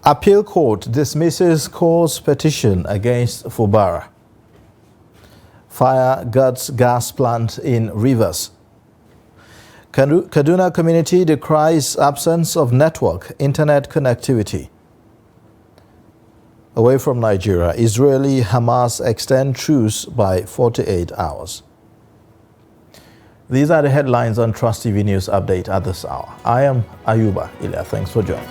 Appeal court dismisses court's petition against Fubara. Fire guts gas plant in Rivers. Kaduna community decries absence of network internet connectivity. Away from Nigeria, Israeli-Hamas extend truce by 48 hours. These are the headlines on Trust TV News Update at this hour. I am Ayuba Ilya. Thanks for joining.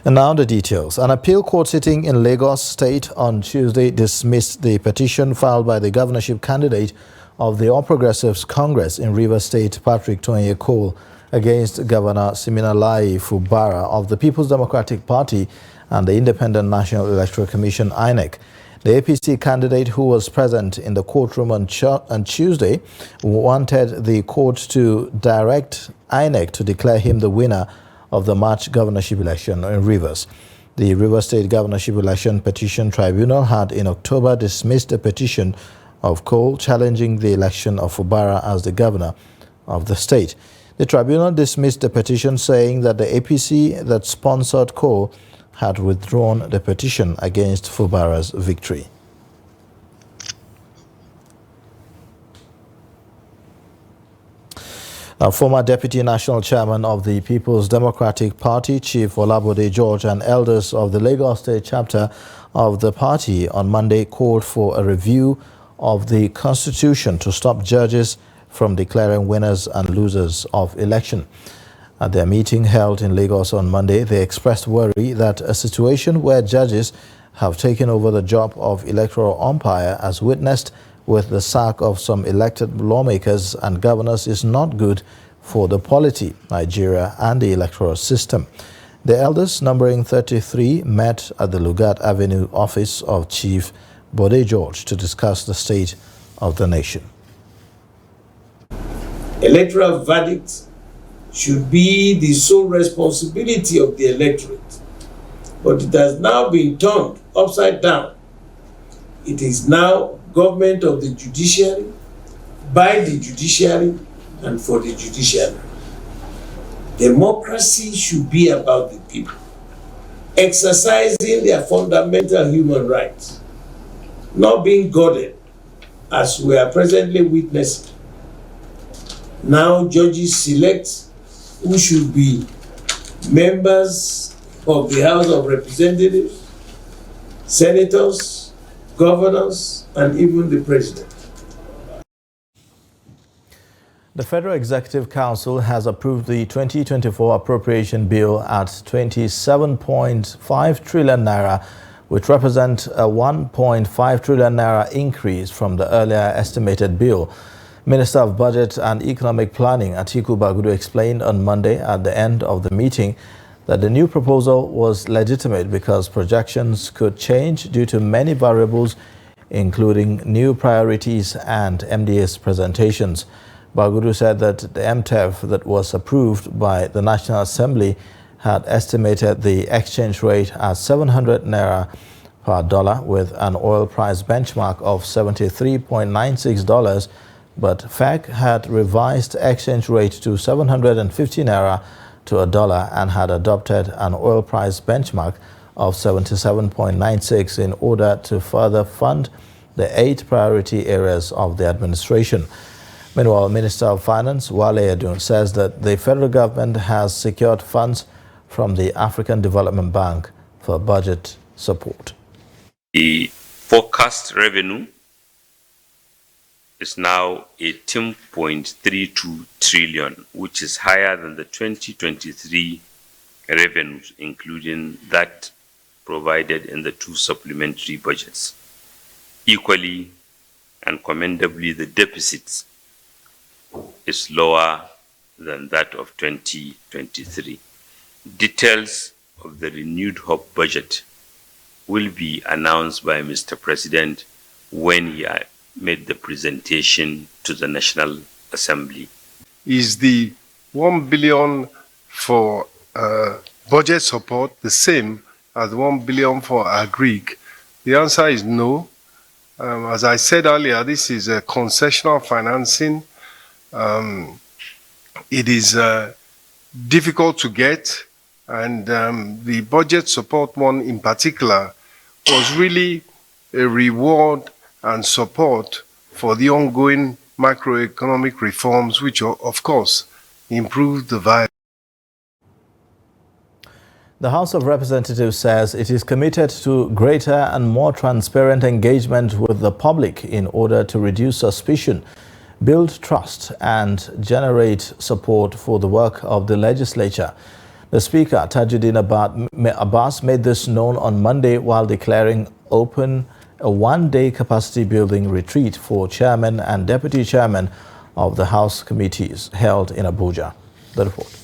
And now the details. An appeal court sitting in Lagos State on Tuesday dismissed the petition filed by the governorship candidate of the All Progressives Congress in Rivers State, Patrick Toye Cole, against Governor Siminalayi Fubara of the People's Democratic Party and the Independent National Electoral Commission, INEC. The APC candidate, who was present in the courtroom on Tuesday, wanted the court to direct INEC to declare him the winner of the March governorship election in Rivers. The Rivers State Governorship Election Petition Tribunal had in October dismissed a petition of Cole challenging the election of Fubara as the governor of the state. The tribunal dismissed the petition, saying that the APC that sponsored Cole had withdrawn the petition against Fubara's victory. Now, former Deputy National Chairman of the People's Democratic Party, Chief Olabode George, and elders of the Lagos State chapter of the party on Monday called for a review of the Constitution to stop judges from declaring winners and losers of election. At their meeting held in Lagos on Monday, they expressed worry that a situation where judges have taken over the job of electoral umpire, as witnessed with the sack of some elected lawmakers and governors, is not good for the polity, Nigeria, and the electoral system. The elders, numbering 33, met at the Lugard Avenue office of Chief Bode George to discuss the state of the nation. Electoral verdicts should be the sole responsibility of the electorate, but it has now been turned upside down. It is now government of the judiciary, by the judiciary, and for the judiciary. Democracy should be about the people, exercising their fundamental human rights, not being guarded, as we are presently witnessing. Now judges select who should be members of the House of Representatives, senators, governors, and even the president. The Federal Executive Council has approved the 2024 Appropriation Bill at 27.5 trillion naira, which represents a 1.5 trillion naira increase from the earlier estimated bill. Minister of Budget and Economic Planning Atiku Bagudu explained on Monday at the end of the meeting that the new proposal was legitimate because projections could change due to many variables, including new priorities and MDA's presentations. Bagudu said that the MTEF that was approved by the National Assembly had estimated the exchange rate at 700 naira per dollar with an oil price benchmark of $73.96, but FEC had revised exchange rate to 750 naira to a dollar and had adopted an oil price benchmark of 77.96 in order to further fund the 8 priority areas of the administration. Meanwhile, Minister of Finance Wale Edun says that the federal government has secured funds from the African Development Bank for budget support. The forecast revenue is now 18.32 trillion, which is higher than the 2023 revenues, including that provided in the 2 supplementary budgets. Equally and commendably, the deficit is lower than that of 2023. Details of the renewed hope budget will be announced by Mr. President when he made the presentation to the National Assembly. Is the 1 billion for budget support the same as 1 billion for agric The answer is no. As I said earlier, this is a concessional financing. It is difficult to get, and the budget support one in particular was really a reward and support for the ongoing macroeconomic reforms, which of course improve the vibe. The House of Representatives says it is committed to greater and more transparent engagement with the public in order to reduce suspicion, build trust and generate support for the work of the legislature. The Speaker, Tajuddin Abbas, made this known on Monday while declaring open a one-day capacity building retreat for chairman and deputy chairman of the House committees held in Abuja. The report.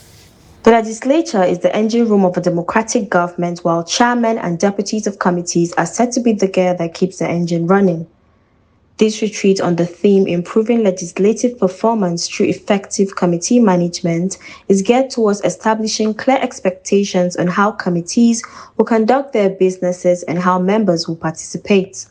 The legislature is the engine room of a democratic government, while chairmen and deputies of committees are said to be the gear that keeps the engine running. This retreat on the theme Improving Legislative Performance Through Effective Committee Management is geared towards establishing clear expectations on how committees will conduct their businesses and how members will participate.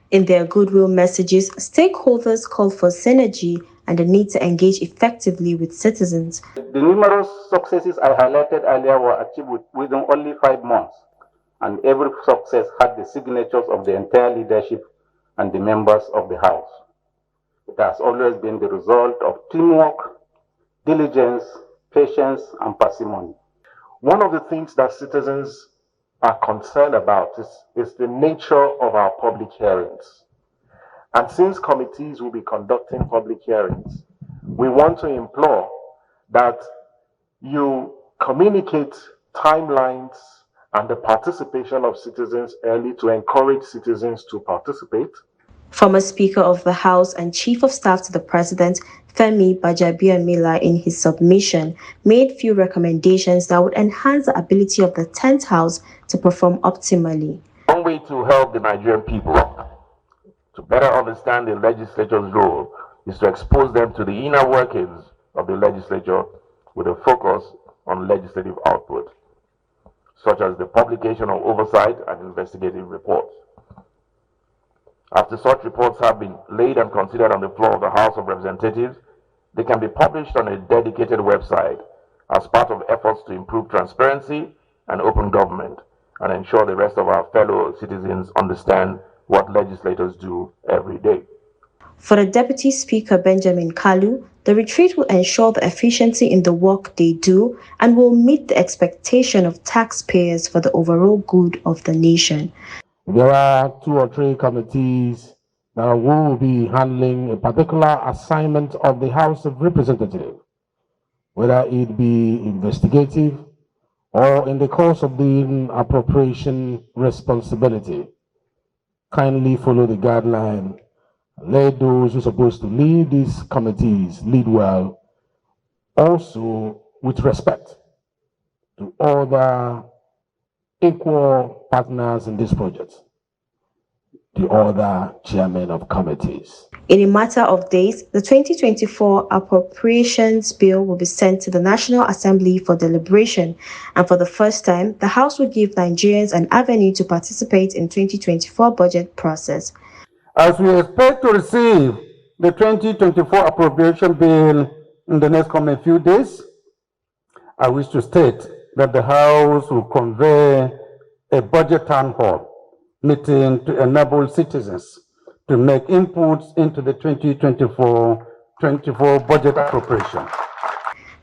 In their goodwill messages, stakeholders called for synergy and the need to engage effectively with citizens. The numerous successes I highlighted earlier were achieved within only 5 months, and every success had the signatures of the entire leadership and the members of the House. It has always been the result of teamwork, diligence, patience, and parsimony. One of the things that citizens are concerned about is the nature of our public hearings. And since committees will be conducting public hearings, we want to implore that you communicate timelines and the participation of citizens early to encourage citizens to participate. Former Speaker of the House and Chief of Staff to the President, Femi Bajabiamila, in his submission, made few recommendations that would enhance the ability of the 10th House to perform optimally. One way to help the Nigerian people to better understand the legislature's role is to expose them to the inner workings of the legislature with a focus on legislative output, such as the publication of oversight and investigative reports. After such reports have been laid and considered on the floor of the House of Representatives, they can be published on a dedicated website as part of efforts to improve transparency and open government and ensure the rest of our fellow citizens understand what legislators do every day. For the Deputy Speaker, Benjamin Kalu, the retreat will ensure the efficiency in the work they do and will meet the expectation of taxpayers for the overall good of the nation. There are 2 or 3 committees that will be handling a particular assignment of the House of Representatives, whether it be investigative or in the course of the appropriation responsibility. Kindly follow the guideline. Let those who are supposed to lead these committees lead well, also with respect to other equal partners in this project, the other chairmen of committees. In a matter of days, the 2024 Appropriations Bill will be sent to the National Assembly for deliberation, and for the first time, the House will give Nigerians an avenue to participate in 2024 budget process. As we expect to receive the 2024 Appropriation Bill in the next coming few days, I wish to state that the House will convene a budget town hall meeting to enable citizens to make inputs into the 2024 budget appropriation.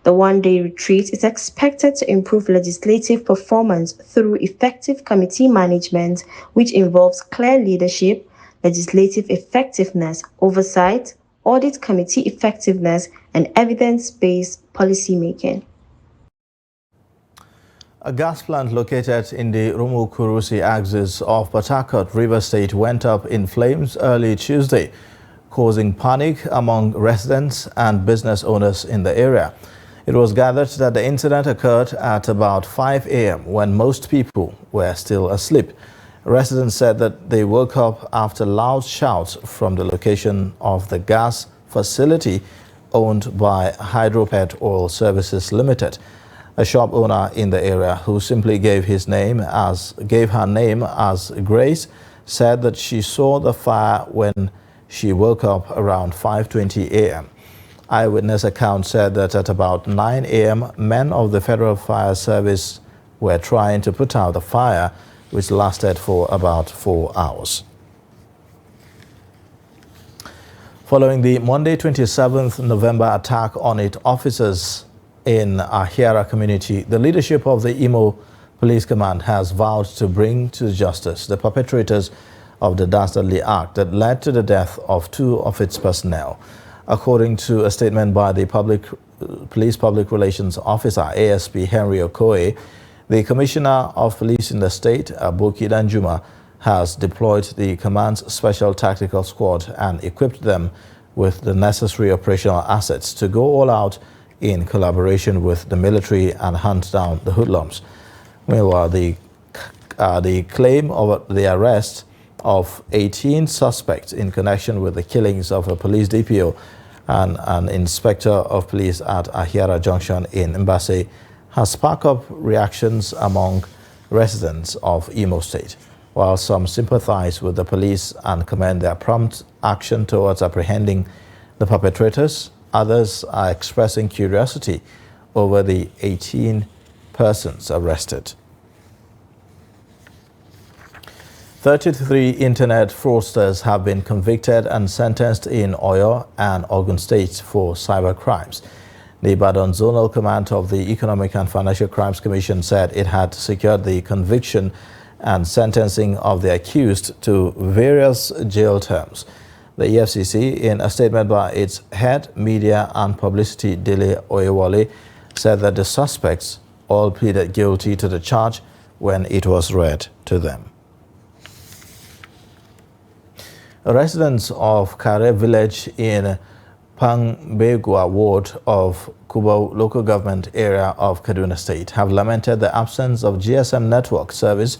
The one-day retreat is expected to improve legislative performance through effective committee management, which involves clear leadership, legislative effectiveness, oversight, audit committee effectiveness, and evidence-based policymaking. A gas plant located in the Rumukurusi axis of Port Harcourt, River State, went up in flames early Tuesday, causing panic among residents and business owners in the area. It was gathered that the incident occurred at about 5 a.m. when most people were still asleep. Residents said that they woke up after loud shouts from the location of the gas facility owned by Hydropet Oil Services Limited. A shop owner in the area who simply gave her name as Grace said that she saw the fire when she woke up around 5:20 a.m. Eyewitness accounts said that at about 9 a.m., men of the Federal Fire Service were trying to put out the fire, which lasted for about 4 hours. Following the Monday 27th November attack on its officers in Aara community, the leadership of the Imo Police Command has vowed to bring to justice the perpetrators of the dastardly act that led to the death of 2 of its personnel. According to a statement by the Police Public Relations Officer, ASP Henry Okoye, the Commissioner of Police in the state, Aboki Danjuma, has deployed the command's Special Tactical Squad and equipped them with the necessary operational assets to go all out in collaboration with the military and hunt down the hoodlums. Meanwhile, the claim of the arrest of 18 suspects in connection with the killings of a police DPO and an inspector of police at Aara Junction in Mbase has sparked up reactions among residents of Imo State. While some sympathize with the police and commend their prompt action towards apprehending the perpetrators, others are expressing curiosity over the 18 persons arrested. 33 internet fraudsters have been convicted and sentenced in Oyo and Ogun states for cyber crimes. The Ibadan Zonal Command of the Economic and Financial Crimes Commission said it had secured the conviction and sentencing of the accused to various jail terms. The EFCC, in a statement by its head media and publicity, Dele Oyewole, said that the suspects all pleaded guilty to the charge when it was read to them. Residents of Kare village in Pangbegua ward of Kubo local government area of Kaduna State have lamented the absence of GSM network service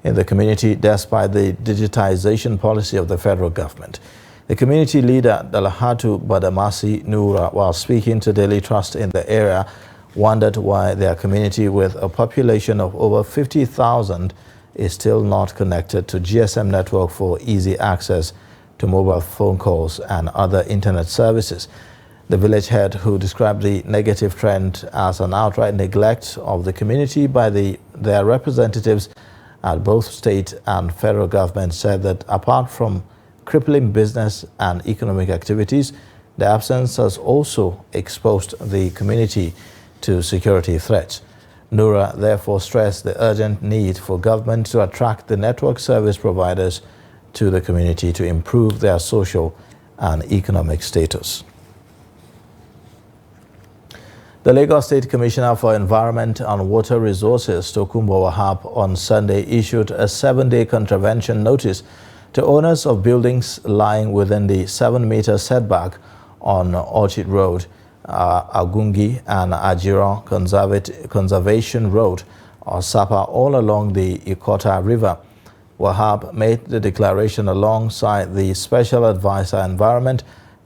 in the community despite the digitization policy of the federal government. The community leader, Dalahatu Badamasi Nura, while speaking to Daily Trust in the area, wondered why their community, with a population of over 50,000, is still not connected to GSM network for easy access to mobile phone calls and other internet services. The village head, who described the negative trend as an outright neglect of the community by their representatives at both state and federal government, said that apart from crippling business and economic activities, the absence has also exposed the community to security threats. Nura therefore stressed the urgent need for government to attract the network service providers to the community to improve their social and economic status. The Lagos State Commissioner for Environment and Water Resources, Tokunbo Wahab, on Sunday issued a 7-day contravention notice to owners of buildings lying within the 7-meter setback on Orchard Road, Agungi and Ajiron Conservation Road, or SAPA, all along the Ikota River. Wahab made the declaration alongside the Special Advisor Environment,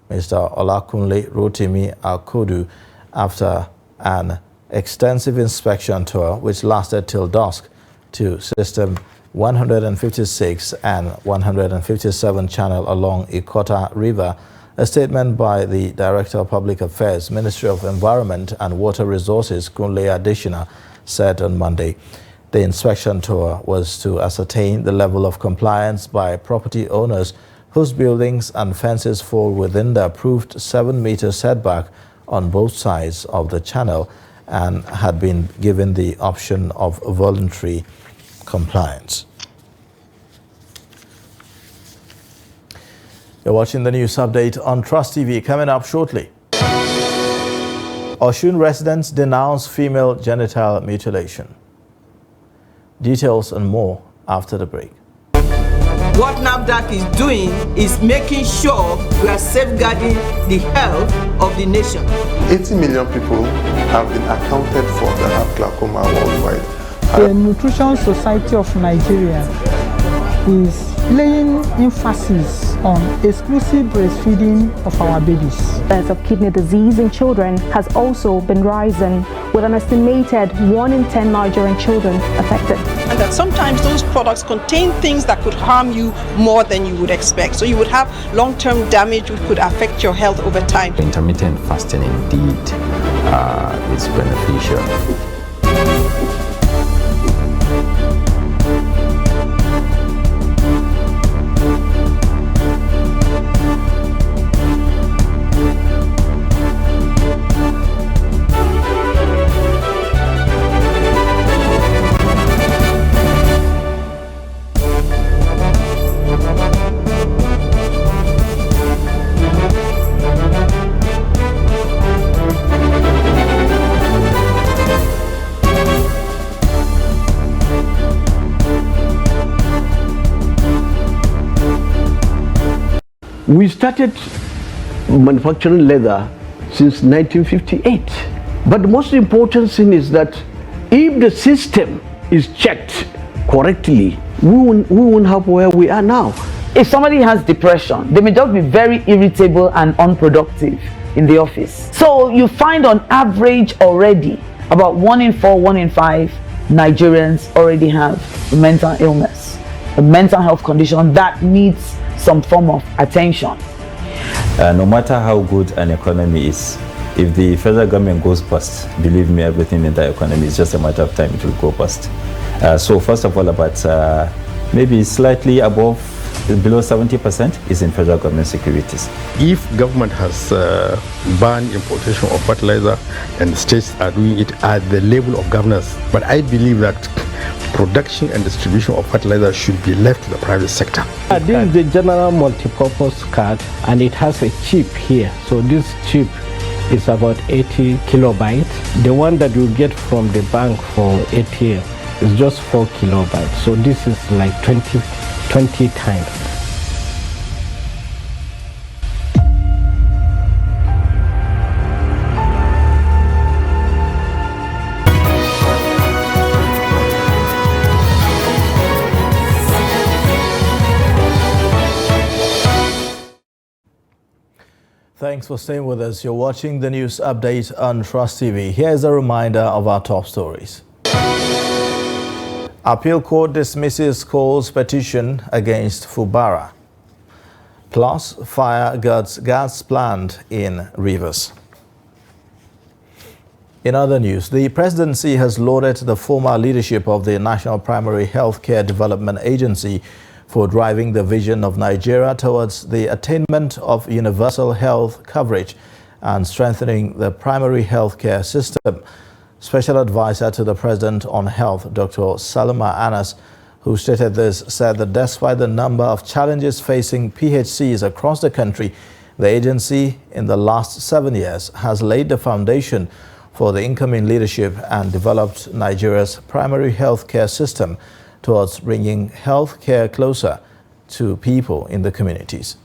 Mr. Olakunle Rotimi Akodu, after an extensive inspection tour which lasted till dusk to System 156 and 157 channel along Ikota River. A statement by the Director of Public Affairs, Ministry of Environment and Water Resources, Kunle Adeshina, said on Monday. The inspection tour was to ascertain the level of compliance by property owners whose buildings and fences fall within the approved 7-meter setback on both sides of the channel and had been given the option of voluntary compliance. You're watching the news update on Trust TV. Coming up shortly. Osun residents denounce female genital mutilation. Details and more after the break. What NAFDAC is doing is making sure we are safeguarding the health of the nation. 80 million people have been accounted for that have glaucoma worldwide. The Nutrition Society of Nigeria is laying emphasis on exclusive breastfeeding of our babies. Incidence of kidney disease in children has also been rising, with an estimated 1 in 10 Nigerian children affected. And that sometimes those products contain things that could harm you more than you would expect. So you would have long-term damage which could affect your health over time. Intermittent fasting indeed is beneficial. We started manufacturing leather since 1958. But the most important thing is that if the system is checked correctly, we won't have where we are now. If somebody has depression, they may just be very irritable and unproductive in the office. So you find on average already about 1 in 4, 1 in 5 Nigerians already have a mental illness, a mental health condition that needs some form of attention. No matter how good an economy is, if the federal government goes bust, believe me, everything in the economy is just a matter of time it will go bust. So first of all, about maybe slightly above, below 70% is in federal government securities. If government has banned importation of fertilizer and states are doing it at the level of governance, but I believe that production and distribution of fertilizer should be left to the private sector. This is the general multi-purpose card and it has a chip here. So this chip is about 80 kilobytes. The one that you get from the bank for ATM is just 4 kilobytes. So this is like 20 times. Thanks for staying with us. You're watching the news update on Trust TV. Here's a reminder of our top stories. Appeal Court dismisses Coal's petition against Fubara. Plus, fire gas plant in Rivers. In other news, the presidency has lauded the former leadership of the National Primary Healthcare Development Agency for driving the vision of Nigeria towards the attainment of universal health coverage and strengthening the primary healthcare system. Special advisor to the President on Health, Dr. Salma Anas, who stated this, said that despite the number of challenges facing PHCs across the country, the agency in the last 7 years has laid the foundation for the incoming leadership and developed Nigeria's primary healthcare system towards bringing health care closer to people in the communities.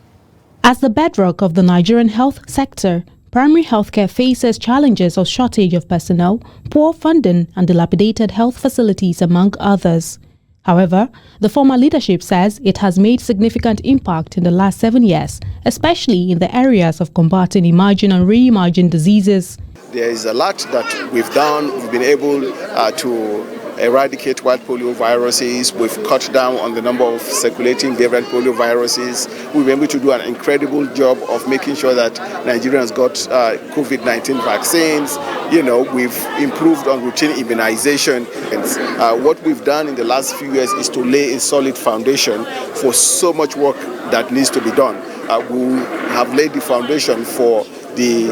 As the bedrock of the Nigerian health sector, primary healthcare faces challenges of shortage of personnel, poor funding, and dilapidated health facilities, among others. However, the former leadership says it has made significant impact in the last 7 years, especially in the areas of combating emerging and re-emerging diseases. There is a lot that we've done. We've been able to eradicate wild polio viruses. We've cut down on the number of circulating virulent polio viruses. We've been able to do an incredible job of making sure that Nigerians got COVID-19 vaccines. You know, we've improved on routine immunization. And what we've done in the last few years is to lay a solid foundation for so much work that needs to be done. We have laid the foundation for the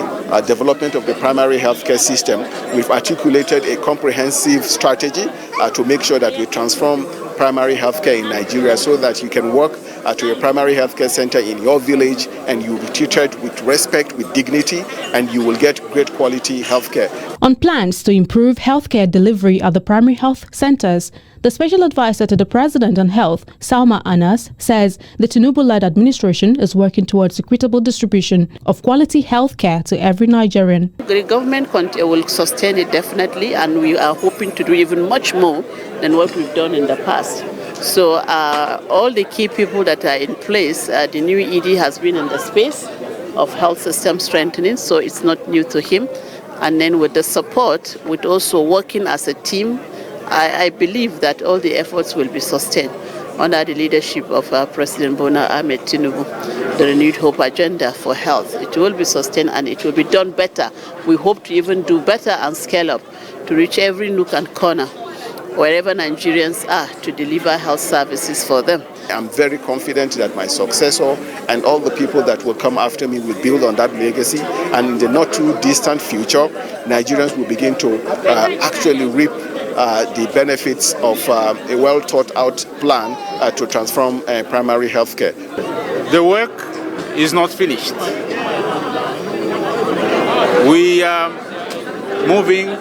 development of the primary healthcare system. We've articulated a comprehensive strategy to make sure that we transform primary healthcare in Nigeria so that you can walk to a primary healthcare center in your village and you will be treated with respect, with dignity, and you will get great quality healthcare. On plans to improve healthcare delivery at the primary health centers, the special advisor to the President on Health, Salma Anas, says the Tinubu-led administration is working towards equitable distribution of quality healthcare to every Nigerian. The government will sustain it definitely, and we are hoping to do even much more than what we've done in the past. So all the key people that are in place, the new ED has been in the space of health system strengthening, so it's not new to him. And then with the support, with also working as a team, I believe that all the efforts will be sustained under the leadership of President Bola Ahmed Tinubu, the Renewed Hope Agenda for Health. It will be sustained and it will be done better. We hope to even do better and scale up to reach every nook and corner wherever Nigerians are to deliver health services for them. I'm very confident that my successor and all the people that will come after me will build on that legacy, and in the not too distant future, Nigerians will begin to actually reap the benefits of a well thought out plan to transform primary healthcare. The work is not finished. We are moving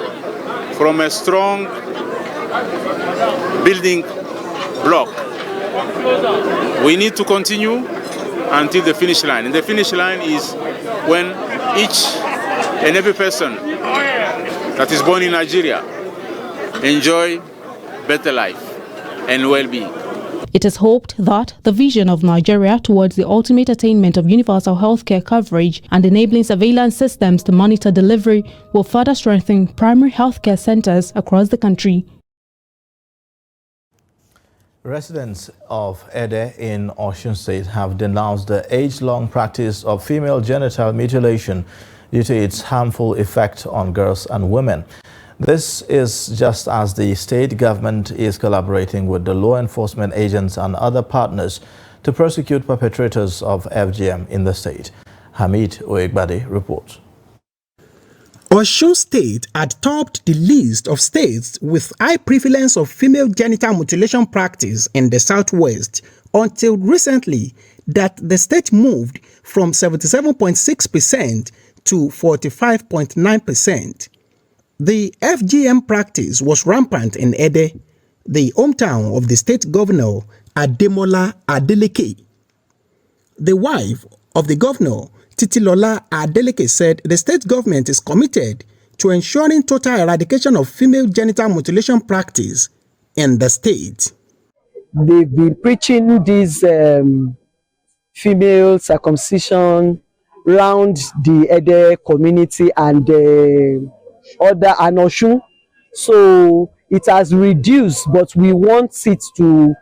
from a strong building block. We need to continue until the finish line. And the finish line is when each and every person that is born in Nigeria enjoy better life and well-being. It is hoped that the vision of Nigeria towards the ultimate attainment of universal healthcare coverage and enabling surveillance systems to monitor delivery will further strengthen primary healthcare centers across the country. Residents of Ede in Osun State have denounced the age-long practice of female genital mutilation due to its harmful effect on girls and women. This is just as the state government is collaborating with the law enforcement agents and other partners to prosecute perpetrators of FGM in the state. Hamid Oyegbade reports. Osun State had topped the list of states with high prevalence of female genital mutilation practice in the southwest until recently that the state moved from 77.6% to 45.9%. The FGM practice was rampant in Ede, the hometown of the state governor Ademola Adeleke. The wife of the governor, Titilola Adeleke, said the state government is committed to ensuring total eradication of female genital mutilation practice in the state. They've been preaching this female circumcision around the Ede community and other Osun. So it has reduced, but we want it to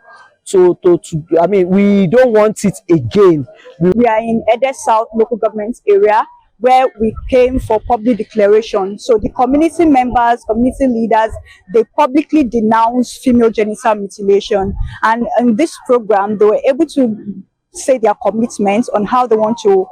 we don't want it again. We are in Ede South local government area where we came for public declaration. So the community members, community leaders, they publicly denounce female genital mutilation. And in this program, they were able to say their commitments on how they want to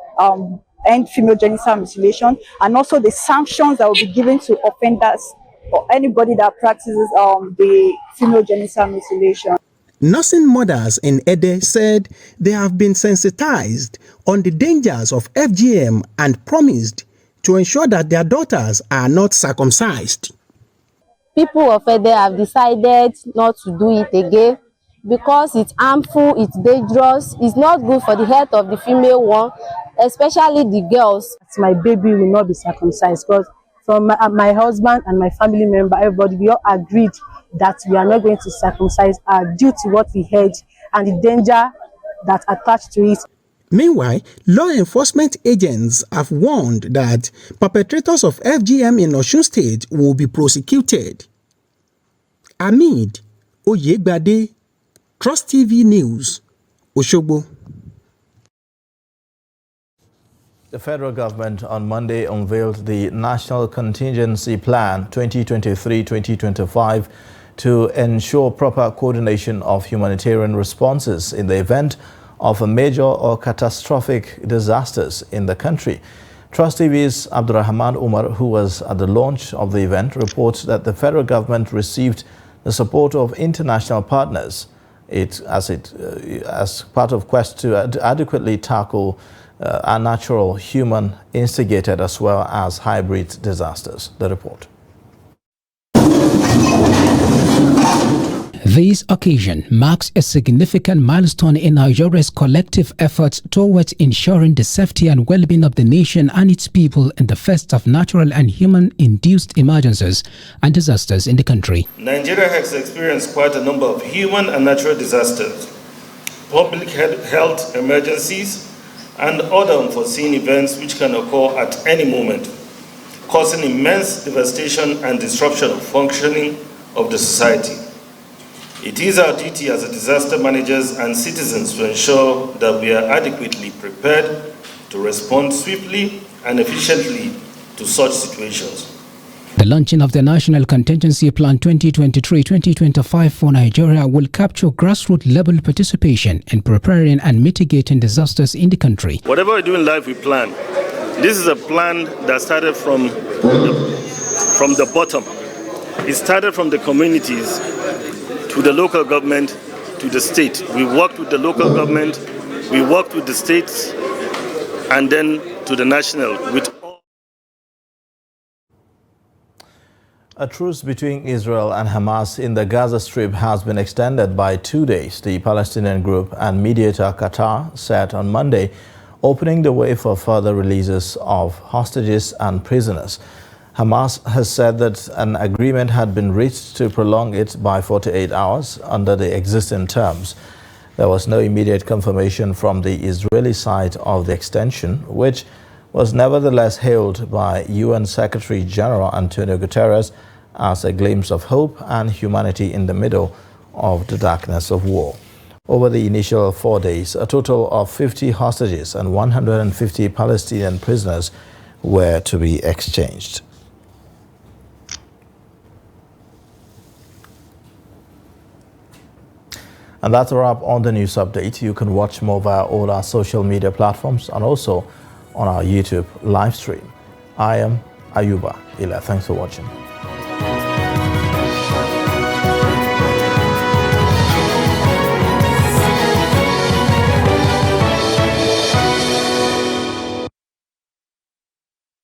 end female genital mutilation, and also the sanctions that will be given to offenders or anybody that practices the female genital mutilation. Nursing mothers in Ede said they have been sensitized on the dangers of FGM and promised to ensure that their daughters are not circumcised. People of Ede have decided not to do it again because it's harmful, it's dangerous, it's not good for the health of the female one, especially the girls. My baby will not be circumcised because from my husband and my family member, everybody, we all agreed that we are not going to circumcise her due to what we heard and the danger that attached to it. Meanwhile, law enforcement agents have warned that perpetrators of FGM in Osun State will be prosecuted. Hamid Oyegbade, Trust TV News, Osogbo. The federal government on Monday unveiled the National Contingency Plan 2023-2025 to ensure proper coordination of humanitarian responses in the event of a major or catastrophic disasters in the country. Trust TV's Abdurrahman Umar, who was at the launch of the event, reports that the federal government received the support of international partners as part of quest to adequately tackle unnatural, human-instigated as well as hybrid disasters. The report. This occasion marks a significant milestone in Nigeria's collective efforts towards ensuring the safety and well-being of the nation and its people in the face of natural and human-induced emergencies and disasters in the country. Nigeria has experienced quite a number of human and natural disasters, public health emergencies, and other unforeseen events which can occur at any moment, causing immense devastation and disruption of functioning of the society. It is our duty as disaster managers and citizens to ensure that we are adequately prepared to respond swiftly and efficiently to such situations. The launching of the National Contingency Plan 2023-2025 for Nigeria will capture grassroots-level participation in preparing and mitigating disasters in the country. Whatever we do in life, we plan. This is a plan that started from the bottom. It started from the communities, to the local government, to the state. We worked with the local government, we worked with the states, and then to the national. A truce between Israel and Hamas in the Gaza Strip has been extended by 2 days, the Palestinian group and mediator Qatar said on Monday, opening the way for further releases of hostages and prisoners. Hamas has said that an agreement had been reached to prolong it by 48 hours under the existing terms. There was no immediate confirmation from the Israeli side of the extension, which was nevertheless hailed by UN Secretary General Antonio Guterres as a glimpse of hope and humanity in the middle of the darkness of war. Over the initial 4 days, a total of 50 hostages and 150 Palestinian prisoners were to be exchanged. And that's a wrap on the news update. You can watch more via all our social media platforms and also on our YouTube live stream. I am Ayuba Ila. Thanks for watching.